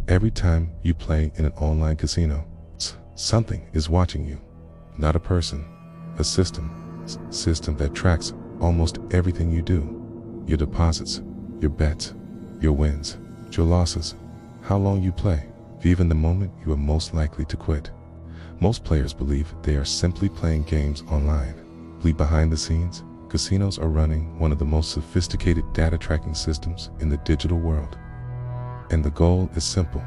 Every time you play in an online casino, something is watching you. Not a person, a system that tracks almost everything you do. Your deposits, your bets, your wins, your losses, how long you play, even the moment you are most likely to quit. Most players believe they are simply playing games online. Behind the scenes, casinos are running one of the most sophisticated data tracking systems in the digital world. And the goal is simple: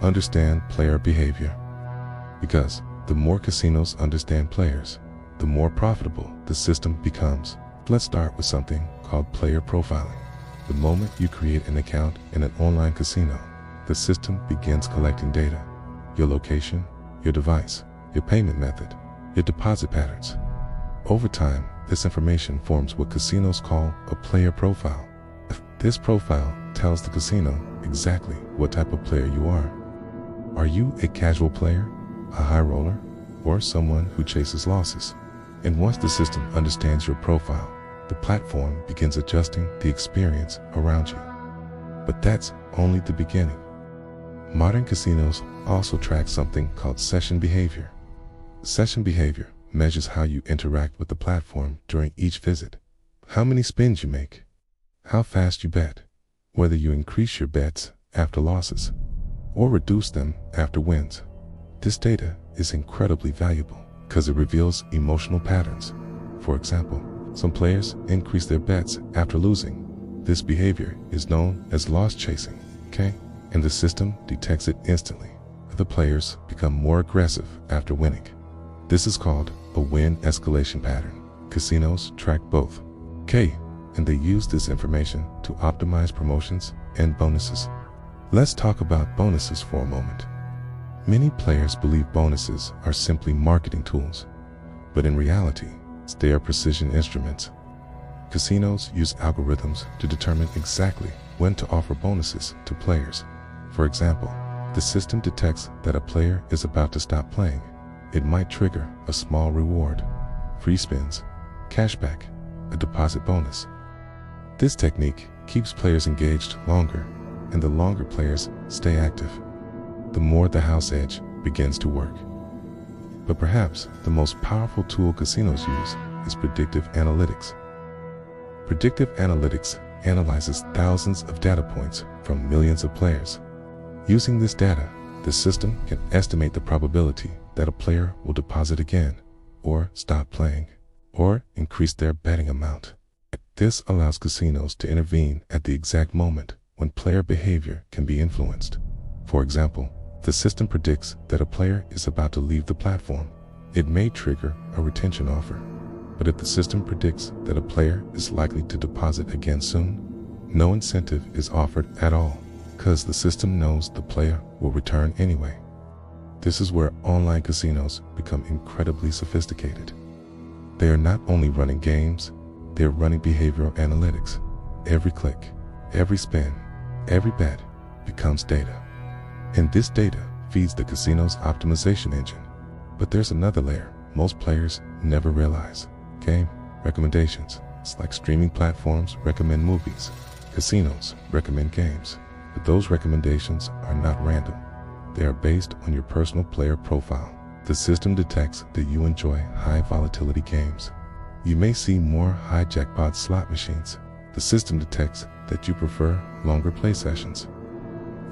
understand player behavior. Because the more casinos understand players, the more profitable the system becomes. Let's start with something called player profiling. The moment you create an account in an online casino, the system begins collecting data: your location, your device, your payment method, your deposit patterns. Over time, this information forms what casinos call a player profile. This profile tells the casino exactly what type of player you are. Are you a casual player, a high roller, or someone who chases losses? And once the system understands your profile, the platform begins adjusting the experience around you. But that's only the beginning. Modern casinos also track something called session behavior. Session behavior measures how you interact with the platform during each visit, how many spins you make, how fast you bet, whether you increase your bets after losses or reduce them after wins. This data is incredibly valuable because it reveals emotional patterns. For example, some players increase their bets after losing. This behavior is known as loss chasing, and the system detects it instantly. The players become more aggressive after winning. This is called a win escalation pattern. Casinos track both, and they use this information to optimize promotions and bonuses. Let's talk about bonuses for a moment. Many players believe bonuses are simply marketing tools, but in reality, they are precision instruments. Casinos use algorithms to determine exactly when to offer bonuses to players. For example, the system detects that a player is about to stop playing. It might trigger a small reward, free spins, cashback, a deposit bonus. This technique keeps players engaged longer, and the longer players stay active, the more the house edge begins to work. But perhaps the most powerful tool casinos use is predictive analytics. Predictive analytics analyzes thousands of data points from millions of players. Using this data, the system can estimate the probability that a player will deposit again, or stop playing, or increase their betting amount. This allows casinos to intervene at the exact moment when player behavior can be influenced. For example, the system predicts that a player is about to leave the platform. It may trigger a retention offer. But if the system predicts that a player is likely to deposit again soon, no incentive is offered at all, because the system knows the player will return anyway. This is where online casinos become incredibly sophisticated. They are not only running games, they are running behavioral analytics. Every click, every spin, every bet becomes data. And this data feeds the casino's optimization engine. But there's another layer most players never realize. Game recommendations. It's like streaming platforms recommend movies. Casinos recommend games. But those recommendations are not random. They are based on your personal player profile. The system detects that you enjoy high volatility games. You may see more high jackpot slot machines. The system detects that you prefer longer play sessions.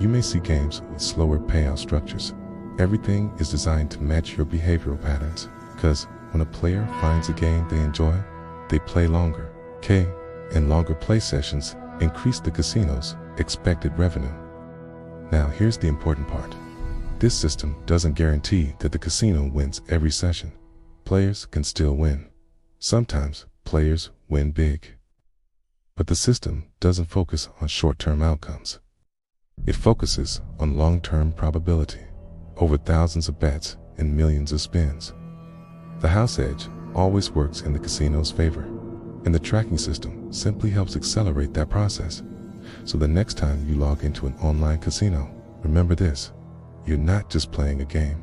You may see games with slower payout structures. Everything is designed to match your behavioral patterns, because when a player finds a game they enjoy, they play longer. And longer play sessions increase the casino's expected revenue. Now here's the important part. This system doesn't guarantee that the casino wins every session. Players can still win. Sometimes players win big. But the system doesn't focus on short-term outcomes. It focuses on long-term probability, over thousands of bets and millions of spins. The house edge always works in the casino's favor, and the tracking system simply helps accelerate that process. So the next time you log into an online casino, remember this: you're not just playing a game.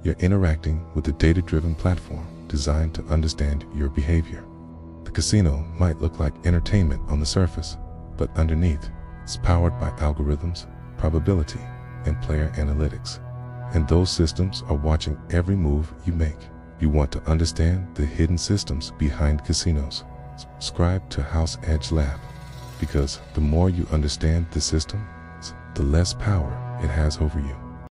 You're interacting with a data-driven platform designed to understand your behavior. The casino might look like entertainment on the surface, but underneath, it's powered by algorithms, probability, and player analytics. And those systems are watching every move you make. You want to understand the hidden systems behind casinos? Subscribe to House Edge Lab, because the more you understand the system, the less power it has over you.